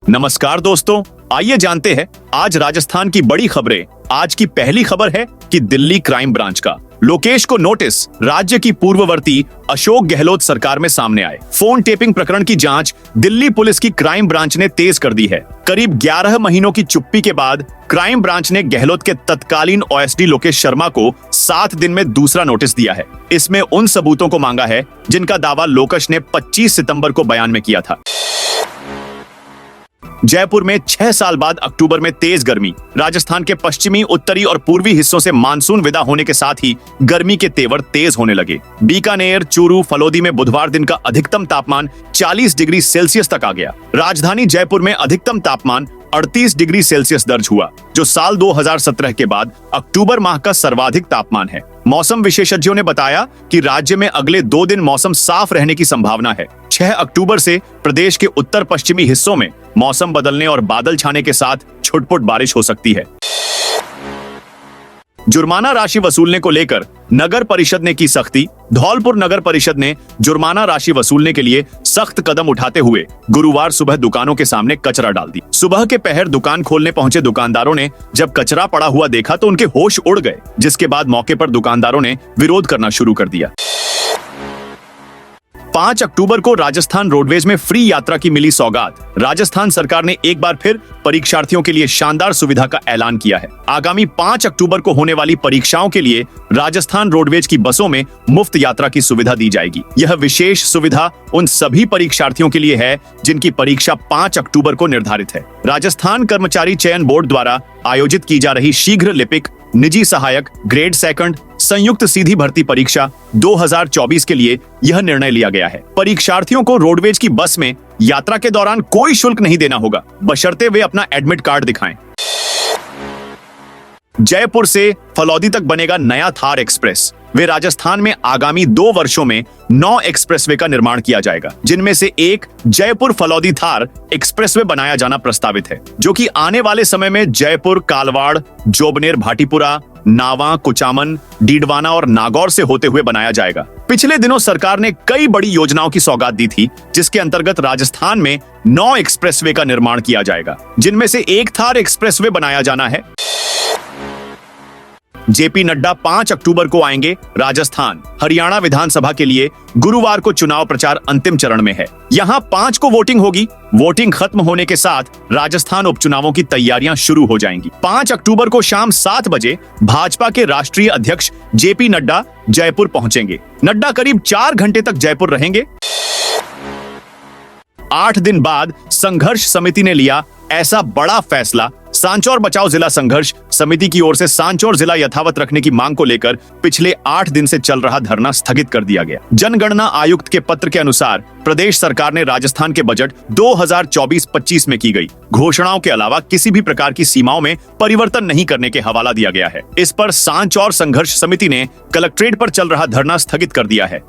नमस्कार दोस्तों, आइए जानते हैं आज राजस्थान की बड़ी खबरें। आज की पहली खबर है कि दिल्ली क्राइम ब्रांच का लोकेश को नोटिस, राज्य की पूर्ववर्ती अशोक गहलोत सरकार में सामने आए। फोन टेपिंग प्रकरण की जांच दिल्ली पुलिस की क्राइम ब्रांच ने तेज कर दी है। करीब 11 महीनों की चुप्पी के बाद क्राइम ब्रांच ने गहलोत के तत्कालीन ओएसडी लोकेश शर्मा को 7 दिन में दूसरा नोटिस दिया है। इसमें उन सबूतों को मांगा है जिनका दावा लोकेश ने 25 सितंबर को बयान में किया था। जयपुर में 6 साल बाद अक्टूबर में तेज गर्मी। राजस्थान के पश्चिमी, उत्तरी और पूर्वी हिस्सों से मानसून विदा होने के साथ ही गर्मी के तेवर तेज होने लगे। बीकानेर, चूरू, फलोदी में बुधवार दिन का अधिकतम तापमान 40 डिग्री सेल्सियस तक आ गया। राजधानी जयपुर में अधिकतम तापमान 38 डिग्री सेल्सियस दर्ज हुआ, जो साल 2017 के बाद अक्टूबर माह का सर्वाधिक तापमान है। मौसम विशेषज्ञों ने बताया कि राज्य में अगले 2 दिन मौसम साफ रहने की संभावना है। 6 अक्टूबर से प्रदेश के उत्तर पश्चिमी हिस्सों में मौसम बदलने और बादल छाने के साथ छुटपुट बारिश हो सकती है। जुर्माना राशि वसूलने को लेकर नगर परिषद ने की सख्ती। धौलपुर नगर परिषद ने जुर्माना राशि वसूलने के लिए सख्त कदम उठाते हुए गुरुवार सुबह दुकानों के सामने कचरा डाल दी। सुबह के पहर दुकान खोलने पहुंचे दुकानदारों ने जब कचरा पड़ा हुआ देखा तो उनके होश उड़ गए, जिसके बाद मौके पर दुकानदारों ने विरोध करना शुरू कर दिया। 5 अक्टूबर को राजस्थान रोडवेज में फ्री यात्रा की मिली सौगात। राजस्थान सरकार ने एक बार फिर परीक्षार्थियों के लिए शानदार सुविधा का ऐलान किया है। आगामी 5 अक्टूबर को होने वाली परीक्षाओं के लिए राजस्थान रोडवेज की बसों में मुफ्त यात्रा की सुविधा दी जाएगी। यह विशेष सुविधा उन सभी परीक्षार्थियों के लिए है जिनकी परीक्षा 5 अक्टूबर को निर्धारित है। राजस्थान कर्मचारी चयन बोर्ड द्वारा आयोजित की जा रही शीघ्र लिपिक निजी सहायक ग्रेड सेकंड संयुक्त सीधी भर्ती परीक्षा 2024 के लिए यह निर्णय लिया गया है। परीक्षार्थियों को रोडवेज की बस में यात्रा के दौरान कोई शुल्क नहीं देना होगा, बशर्ते वे अपना एडमिट कार्ड दिखाएं। जयपुर से फलौदी तक बनेगा नया थार एक्सप्रेस। वे राजस्थान में आगामी 2 वर्षों में 9 एक्सप्रेसवे का निर्माण किया जाएगा, जिनमें से एक जयपुर फलौदी थार एक्सप्रेसवे बनाया जाना प्रस्तावित है, जो कि आने वाले समय में जयपुर, कालवाड़, जोबनेर, भाटीपुरा, नावा, कुचामन, डीडवाना और नागौर से होते हुए बनाया जाएगा। पिछले दिनों सरकार ने कई बड़ी योजनाओं की सौगात दी थी, जिसके अंतर्गत राजस्थान में 9 एक्सप्रेसवे का निर्माण किया जाएगा, जिनमें से एक थार एक्सप्रेसवे बनाया जाना है। जेपी नड्डा 5 अक्टूबर को आएंगे राजस्थान। हरियाणा विधानसभा के लिए गुरुवार को चुनाव प्रचार अंतिम चरण में है। यहां 5 को वोटिंग होगी। वोटिंग खत्म होने के साथ राजस्थान उपचुनावों की तैयारियां शुरू हो जाएंगी। 5 अक्टूबर को शाम 7 बजे भाजपा के राष्ट्रीय अध्यक्ष जेपी नड्डा जयपुर पहुंचेंगे। नड्डा करीब 4 घंटे तक जयपुर रहेंगे। 8 दिन बाद संघर्ष समिति ने लिया ऐसा बड़ा फैसला। सांचौर बचाओ जिला संघर्ष समिति की ओर से सांचौर जिला यथावत रखने की मांग को लेकर पिछले 8 दिन से चल रहा धरना स्थगित कर दिया गया। जनगणना आयुक्त के पत्र के अनुसार प्रदेश सरकार ने राजस्थान के बजट 2024-25 में की गई घोषणाओं के अलावा किसी भी प्रकार की सीमाओं में परिवर्तन नहीं करने के हवाला दिया गया है। इस पर सांचौर संघर्ष समिति ने कलेक्ट्रेट पर चल रहा धरना स्थगित कर दिया है।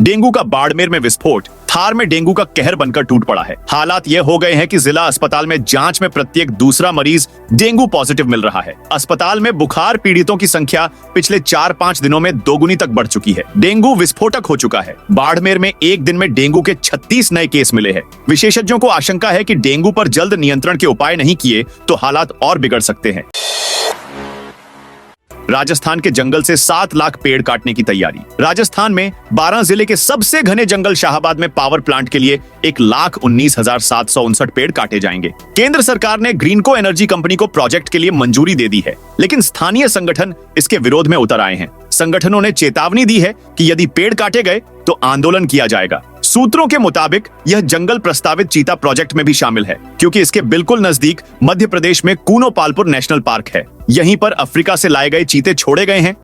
डेंगू का बाड़मेर में विस्फोट। थार में डेंगू का कहर बनकर टूट पड़ा है। हालात ये हो गए हैं कि जिला अस्पताल में जांच में प्रत्येक दूसरा मरीज डेंगू पॉजिटिव मिल रहा है। अस्पताल में बुखार पीड़ितों की संख्या पिछले 4-5 दिनों में दोगुनी तक बढ़ चुकी है। डेंगू विस्फोटक हो चुका है। बाड़मेर में एक दिन में डेंगू के 36 नए केस मिले हैं। विशेषज्ञों को आशंका है कि डेंगू पर जल्द नियंत्रण के उपाय नहीं किए तो हालात और बिगड़ सकते हैं। राजस्थान के जंगल से 7 लाख पेड़ काटने की तैयारी। राजस्थान में 12 जिले के सबसे घने जंगल शाहबाद में पावर प्लांट के लिए 1,19,759 पेड़ काटे जाएंगे। केंद्र सरकार ने ग्रीनको एनर्जी कंपनी को प्रोजेक्ट के लिए मंजूरी दे दी है, लेकिन स्थानीय संगठन इसके विरोध में उतर आए हैं। संगठनों ने चेतावनी दी है कि यदि पेड़ काटे गए तो आंदोलन किया जाएगा। सूत्रों के मुताबिक यह जंगल प्रस्तावित चीता प्रोजेक्ट में भी शामिल है, क्योंकि इसके बिल्कुल नजदीक मध्य प्रदेश में कूनो पालपुर नेशनल पार्क है। यहीं पर अफ्रीका से लाए गए चीते छोड़े गए हैं।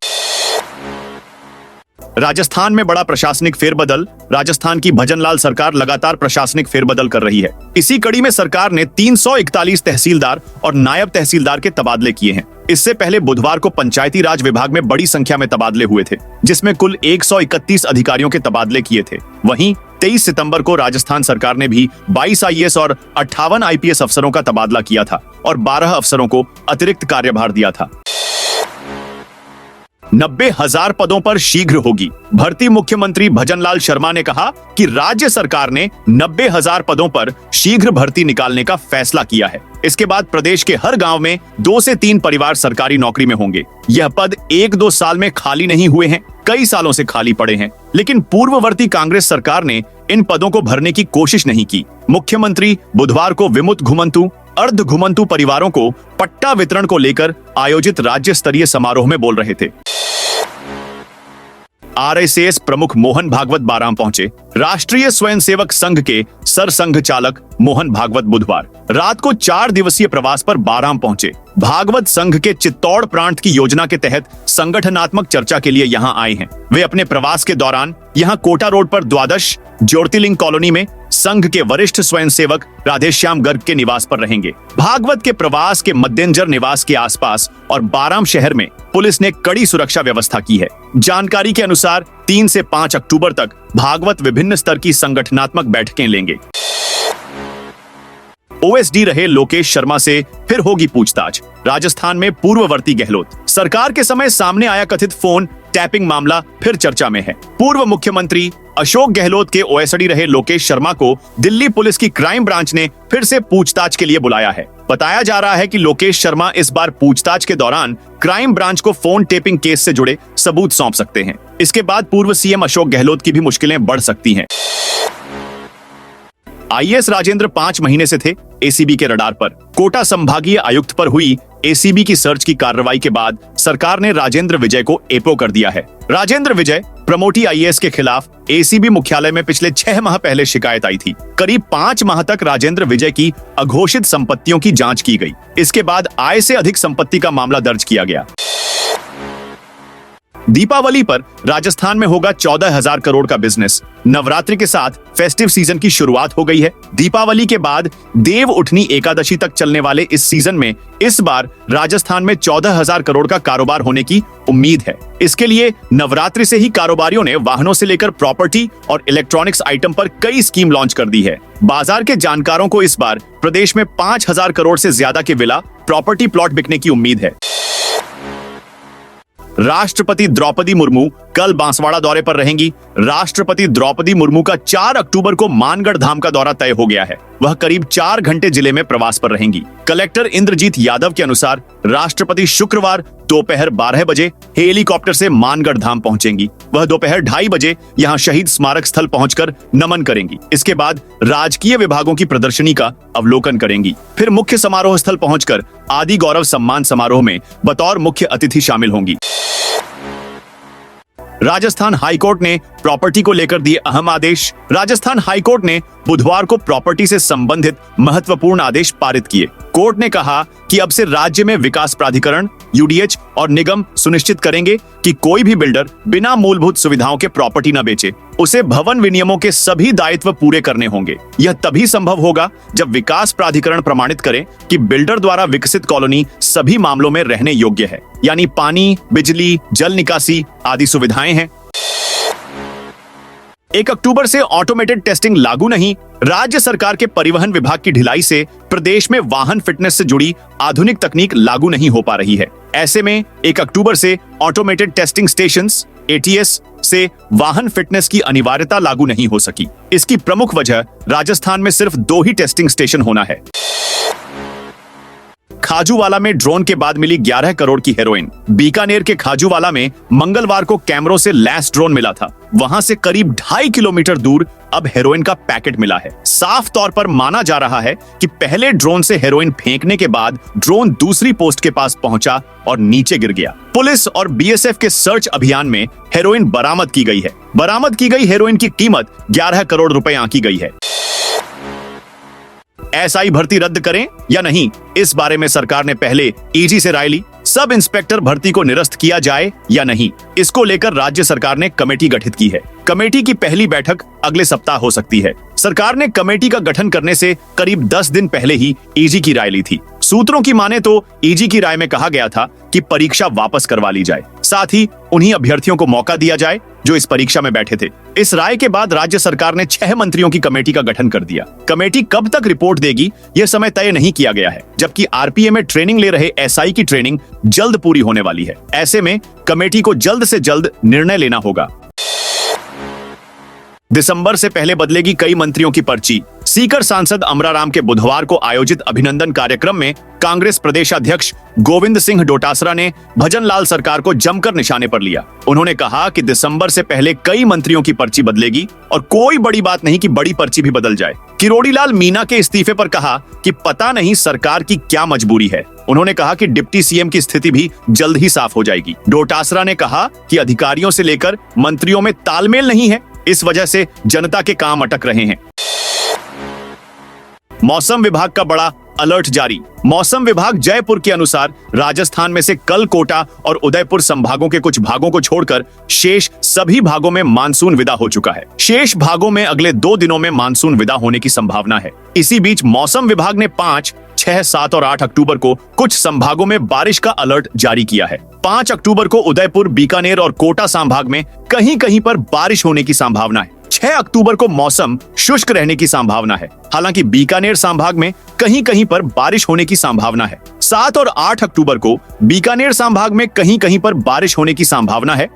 राजस्थान में बड़ा प्रशासनिक फेरबदल। राजस्थान की भजनलाल सरकार लगातार प्रशासनिक फेरबदल कर रही है। इसी कड़ी में सरकार ने 341 तहसीलदार और नायब तहसीलदार के तबादले किए हैं। इससे पहले बुधवार को पंचायती राज विभाग में बड़ी संख्या में तबादले हुए थे, जिसमें कुल 131 अधिकारियों के तबादले किए थे। वहीं 23 सितंबर को राजस्थान सरकार ने भी 22 आईएएस और 58 आईपीएस अफसरों का तबादला किया था और 12 अफसरों को अतिरिक्त कार्यभार दिया था। 90,000 पदों पर शीघ्र होगी भर्ती। मुख्यमंत्री भजनलाल शर्मा ने कहा कि राज्य सरकार ने 90,000 पदों पर शीघ्र भर्ती निकालने का फैसला किया है। इसके बाद प्रदेश के हर गांव में 2 से 3 परिवार सरकारी नौकरी में होंगे। यह पद 1-2 साल में खाली नहीं हुए हैं, कई सालों से खाली पड़े हैं, लेकिन पूर्ववर्ती कांग्रेस सरकार ने इन पदों को भरने की कोशिश नहीं की। मुख्यमंत्री बुधवार को विमुक्त घुमंतु, अर्ध घुमंतु परिवारों को पट्टा वितरण को लेकर आयोजित राज्य स्तरीय समारोह में बोल रहे थे। आरएसएस प्रमुख मोहन भागवत बाराम पहुंचे। राष्ट्रीय स्वयंसेवक संघ के सरसंघ चालक मोहन भागवत बुधवार रात को 4 दिवसीय प्रवास पर बाराम पहुंचे। भागवत संघ के चित्तौड़ प्रांत की योजना के तहत संगठनात्मक चर्चा के लिए यहां आए हैं। वे अपने प्रवास के दौरान यहां कोटा रोड पर द्वादश ज्योतिर्लिंग कॉलोनी में संघ के वरिष्ठ स्वयंसेवक राधेश्याम गर्ग के निवास पर रहेंगे। भागवत के प्रवास के मद्देनजर निवास के आसपास और बाराम शहर में पुलिस ने कड़ी सुरक्षा व्यवस्था की है। जानकारी के अनुसार 3 से 5 अक्टूबर तक भागवत विभिन्न स्तर की संगठनात्मक बैठकें लेंगे। ओएसडी रहे लोकेश शर्मा से फिर होगी पूछताछ। राजस्थान में पूर्ववर्ती गहलोत सरकार के समय सामने आया कथित फोन टैपिंग मामला फिर चर्चा में है। पूर्व मुख्यमंत्री अशोक गहलोत के ओएसडी रहे लोकेश शर्मा को दिल्ली पुलिस की क्राइम ब्रांच ने फिर से पूछताछ के लिए बुलाया है। बताया जा रहा है कि लोकेश शर्मा इस बार पूछताछ के दौरान क्राइम ब्रांच को फोन टेपिंग केस से जुड़े सबूत सौंप सकते हैं। इसके बाद पूर्व सीएम अशोक गहलोत की भी मुश्किलें बढ़ सकती हैं। आईएएस राजेंद्र 5 महीने से थे एसीबी के रडार पर। कोटा संभागीय आयुक्त पर हुई एसीबी की सर्च की कार्रवाई के बाद सरकार ने राजेंद्र विजय को एपो कर दिया है। राजेंद्र विजय प्रमोटी आईएएस के खिलाफ एसीबी मुख्यालय में पिछले 6 माह पहले शिकायत आई थी। करीब 5 माह तक राजेंद्र विजय की अघोषित संपत्तियों की जांच की गई। इसके बाद आय से अधिक संपत्ति का मामला दर्ज किया गया। दीपावली पर राजस्थान में होगा 14,000 करोड़ का बिजनेस। नवरात्रि के साथ फेस्टिव सीजन की शुरुआत हो गई है। दीपावली के बाद देव उठनी एकादशी तक चलने वाले इस सीजन में इस बार राजस्थान में 14,000 करोड़ का कारोबार होने की उम्मीद है। इसके लिए नवरात्रि से ही कारोबारियों ने वाहनों से लेकर प्रॉपर्टी और इलेक्ट्रॉनिक्स आइटम पर कई स्कीम लॉन्च कर दी है। बाजार के जानकारों को इस बार प्रदेश में 5,000 करोड़ से ज्यादा के विला प्रॉपर्टी प्लॉट बिकने की उम्मीद है। राष्ट्रपति द्रौपदी मुर्मू कल बांसवाड़ा दौरे पर रहेंगी। राष्ट्रपति द्रौपदी मुर्मू का 4 अक्टूबर को मानगढ़ धाम का दौरा तय हो गया है। वह करीब 4 घंटे जिले में प्रवास पर रहेंगी। कलेक्टर इंद्रजीत यादव के अनुसार राष्ट्रपति शुक्रवार दोपहर 12 बजे हेलीकॉप्टर से मानगढ़ धाम पहुंचेंगी। वह दोपहर 2:30 बजे यहां शहीद स्मारक स्थल पहुंचकर नमन करेंगी। इसके बाद राजकीय विभागों की प्रदर्शनी का अवलोकन करेंगी। फिर मुख्य समारोह स्थल पहुंचकर आदि गौरव सम्मान समारोह में बतौर मुख्य अतिथि शामिल होंगी। राजस्थान हाईकोर्ट ने प्रॉपर्टी को लेकर दिए अहम आदेश। राजस्थान हाईकोर्ट ने बुधवार को प्रॉपर्टी से संबंधित महत्वपूर्ण आदेश पारित किए। कोर्ट ने कहा कि अब से राज्य में विकास प्राधिकरण, यूडीएच और निगम सुनिश्चित करेंगे कि कोई भी बिल्डर बिना मूलभूत सुविधाओं के प्रॉपर्टी न बेचे। उसे भवन विनियमों के सभी दायित्व पूरे करने होंगे। यह तभी संभव होगा जब विकास प्राधिकरण प्रमाणित करे कि बिल्डर द्वारा विकसित कॉलोनी सभी मामलों में रहने योग्य है, यानी पानी, बिजली, जल निकासी आदि सुविधाएं हैं। 1 अक्टूबर से ऑटोमेटेड टेस्टिंग लागू नहीं। राज्य सरकार के परिवहन विभाग की ढिलाई से प्रदेश में वाहन फिटनेस से जुड़ी आधुनिक तकनीक लागू नहीं हो पा रही है। ऐसे में 1 अक्टूबर से ऑटोमेटेड टेस्टिंग स्टेशंस एटीएस से वाहन फिटनेस की अनिवार्यता लागू नहीं हो सकी। इसकी प्रमुख वजह राजस्थान में सिर्फ 2 ही टेस्टिंग स्टेशन होना है। खाजूवाला में ड्रोन के बाद मिली 11 करोड़ की हेरोइन। बीकानेर के खाजूवाला में मंगलवार को कैमरों से लैस ड्रोन मिला था। वहां से करीब 2.5 किलोमीटर दूर अब हेरोइन का पैकेट मिला है। साफ तौर पर माना जा रहा है कि पहले ड्रोन से हेरोइन फेंकने के बाद ड्रोन दूसरी पोस्ट के पास पहुंचा और नीचे गिर गया। पुलिस और बीएसएफ के सर्च अभियान में हेरोइन बरामद की गई है। बरामद की गई हेरोइन की कीमत 11 करोड़ रुपए आंकी गई है। एसआई भर्ती रद्द करें या नहीं, इस बारे में सरकार ने पहले ईजी से राय ली। सब इंस्पेक्टर भर्ती को निरस्त किया जाए या नहीं, इसको लेकर राज्य सरकार ने कमेटी गठित की है। कमेटी की पहली बैठक अगले सप्ताह हो सकती है। सरकार ने कमेटी का गठन करने से करीब 10 दिन पहले ही ईजी की राय ली थी। सूत्रों की माने तो ईजी की राय में कहा गया था कि परीक्षा वापस करवा ली जाए, साथ ही उन्हीं अभ्यर्थियों को मौका दिया जाए जो इस परीक्षा में बैठे थे। इस राय के बाद राज्य सरकार ने 6 मंत्रियों की कमेटी का गठन कर दिया। कमेटी कब तक रिपोर्ट देगी यह समय तय नहीं किया गया है, जबकि आरपीए में ट्रेनिंग ले रहे एसआई की ट्रेनिंग जल्द पूरी होने वाली है। ऐसे में कमेटी को जल्द से जल्द निर्णय लेना होगा। दिसंबर से पहले बदलेगी कई मंत्रियों की पर्ची। सीकर सांसद अमराराम के बुधवार को आयोजित अभिनंदन कार्यक्रम में कांग्रेस प्रदेश अध्यक्ष गोविंद सिंह डोटासरा ने भजनलाल सरकार को जमकर निशाने पर लिया। उन्होंने कहा कि दिसंबर से पहले कई मंत्रियों की पर्ची बदलेगी और कोई बड़ी बात नहीं कि बड़ी पर्ची भी बदल जाए। किरोड़ीलाल मीणा के इस्तीफे पर कहा कि पता नहीं सरकार की क्या मजबूरी है। उन्होंने कहा कि डिप्टी सीएम की स्थिति भी जल्द ही साफ हो जाएगी। डोटासरा ने कहा कि अधिकारियों से लेकर मंत्रियों में तालमेल नहीं है, इस वजह से जनता के काम अटक रहे हैं। मौसम विभाग का बड़ा अलर्ट जारी। मौसम विभाग जयपुर के अनुसार राजस्थान में से कल कोटा और उदयपुर संभागों के कुछ भागों को छोड़कर शेष सभी भागों में मानसून विदा हो चुका है। शेष भागों में अगले 2 दिनों में मानसून विदा होने की संभावना है। इसी बीच मौसम विभाग ने 5, 6, 7 और 8 अक्टूबर को कुछ संभागों में बारिश का अलर्ट जारी किया है। 5 अक्टूबर को उदयपुर, बीकानेर और कोटा संभाग में कहीं कहीं पर बारिश होने की संभावना है। 6 अक्टूबर को मौसम शुष्क रहने की संभावना है। हालांकि बीकानेर संभाग में कहीं कहीं पर बारिश होने की संभावना है। 7 और 8 अक्टूबर को बीकानेर संभाग में कहीं कहीं पर बारिश होने की संभावना है।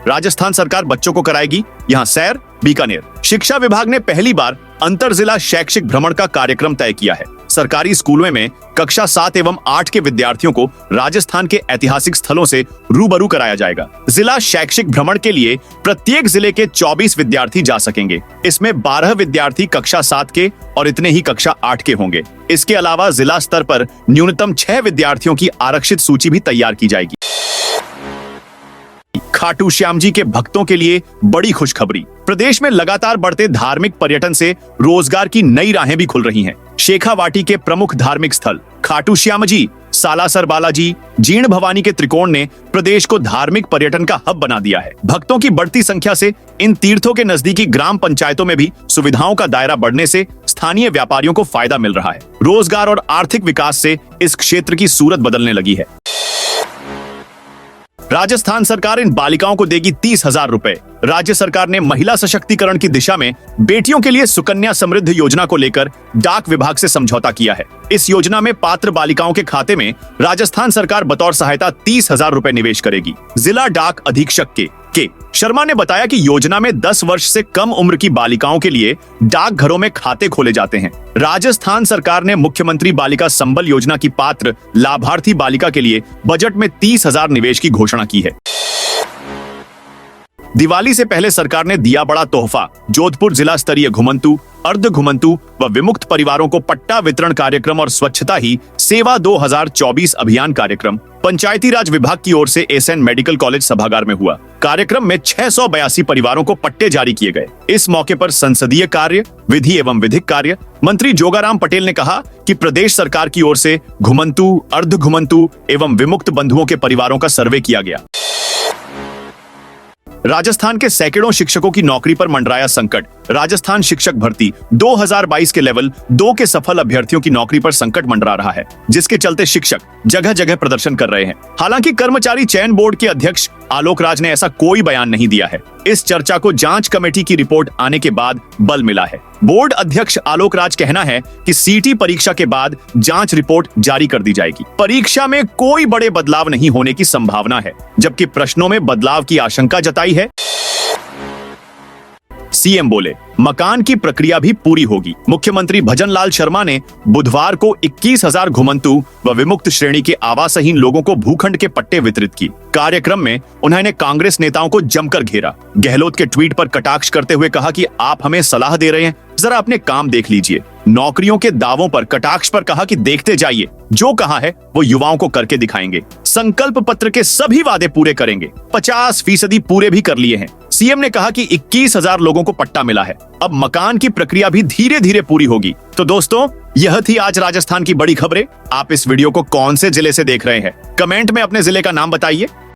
राजस्थान सरकार बच्चों को कराएगी यहां सैर। बीकानेर शिक्षा विभाग ने पहली बार अंतर जिला शैक्षिक भ्रमण का कार्यक्रम तय किया है। सरकारी स्कूलों में कक्षा 7 एवं 8 के विद्यार्थियों को राजस्थान के ऐतिहासिक स्थलों से रूबरू कराया जाएगा। जिला शैक्षिक भ्रमण के लिए प्रत्येक जिले के 24 विद्यार्थी जा सकेंगे। इसमें 12 विद्यार्थी कक्षा 7 के और इतने ही कक्षा 8 के होंगे। इसके अलावा जिला स्तर पर न्यूनतम 6 विद्यार्थियों की आरक्षित सूची भी तैयार की जाएगी। खाटू श्याम जी के भक्तों के लिए बड़ी खुशखबरी। प्रदेश में लगातार बढ़ते धार्मिक पर्यटन से रोजगार की नई राहें भी खुल रही हैं। शेखावाटी के प्रमुख धार्मिक स्थल खाटू श्याम जी, सालासर बालाजी, जीर्ण भवानी के त्रिकोण ने प्रदेश को धार्मिक पर्यटन का हब बना दिया है। भक्तों की बढ़ती संख्या से इन तीर्थों के नजदीकी ग्राम पंचायतों में भी सुविधाओं का दायरा बढ़ने से स्थानीय व्यापारियों को फायदा मिल रहा है। रोजगार और आर्थिक विकास से इस क्षेत्र की सूरत बदलने लगी है। राजस्थान सरकार इन बालिकाओं को देगी 30,000 रुपए। राज्य सरकार ने महिला सशक्तिकरण की दिशा में बेटियों के लिए सुकन्या समृद्ध योजना को लेकर डाक विभाग से समझौता किया है। इस योजना में पात्र बालिकाओं के खाते में राजस्थान सरकार बतौर सहायता 30,000 रुपए निवेश करेगी। जिला डाक अधीक्षक के शर्मा ने बताया कि योजना में 10 वर्ष से कम उम्र की बालिकाओं के लिए डाकघरों में खाते खोले जाते हैं। राजस्थान सरकार ने मुख्यमंत्री बालिका संबल योजना की पात्र लाभार्थी बालिका के लिए बजट में 30,000 निवेश की घोषणा की है। दिवाली से पहले सरकार ने दिया बड़ा तोहफा। जोधपुर जिला स्तरीय घुमंतु, अर्ध घुमंतु व विमुक्त परिवारों को पट्टा वितरण कार्यक्रम और स्वच्छता ही सेवा 2024 अभियान कार्यक्रम पंचायती राज विभाग की ओर से एसएन मेडिकल कॉलेज सभागार में हुआ। कार्यक्रम में 682 परिवारों को पट्टे जारी किए गए। इस मौके पर संसदीय कार्य, विधि एवं विधिक कार्य मंत्री जोगाराम पटेल ने कहा कि प्रदेश सरकार की ओर से घुमंतु, अर्ध घुमंतु एवं विमुक्त बंधुओं के परिवारों का सर्वे किया गया। राजस्थान के सैकड़ों शिक्षकों की नौकरी पर मंडराया संकट। राजस्थान शिक्षक भर्ती 2022 के लेवल 2 के सफल अभ्यर्थियों की नौकरी पर संकट मंडरा रहा है, जिसके चलते शिक्षक जगह जगह प्रदर्शन कर रहे हैं। हालांकि कर्मचारी चयन बोर्ड के अध्यक्ष आलोक राज ने ऐसा कोई बयान नहीं दिया है। इस चर्चा को जांच कमेटी की रिपोर्ट आने के बाद बल मिला है। बोर्ड अध्यक्ष आलोक राज कहना है कि सीटी परीक्षा के बाद जांच रिपोर्ट जारी कर दी जाएगी। परीक्षा में कोई बड़े बदलाव नहीं होने की संभावना है, जबकि प्रश्नों में बदलाव की आशंका जताई है। सीएम बोले मकान की प्रक्रिया भी पूरी होगी। मुख्यमंत्री भजनलाल शर्मा ने बुधवार को 21,000 घुमंतु व विमुक्त श्रेणी के आवासहीन लोगों को भूखंड के पट्टे वितरित किए। कार्यक्रम में उन्होंने कांग्रेस नेताओं को जमकर घेरा। गहलोत के ट्वीट पर कटाक्ष करते हुए कहा कि आप हमें सलाह दे रहे हैं, जरा अपने काम देख लीजिए। नौकरियों के दावों पर कटाक्ष पर कहा कि देखते जाइए, जो कहा है वो युवाओं को करके दिखाएंगे। संकल्प पत्र के सभी वादे पूरे करेंगे। 50% पूरे भी कर लिए हैं। सीएम ने कहा कि 21,000 लोगों को पट्टा मिला है। अब मकान की प्रक्रिया भी धीरे धीरे पूरी होगी। तो दोस्तों, यह थी आज राजस्थान की बड़ी खबरें। आप इस वीडियो को कौन से जिले से देख रहे हैं? कमेंट में अपने जिले का नाम बताइए।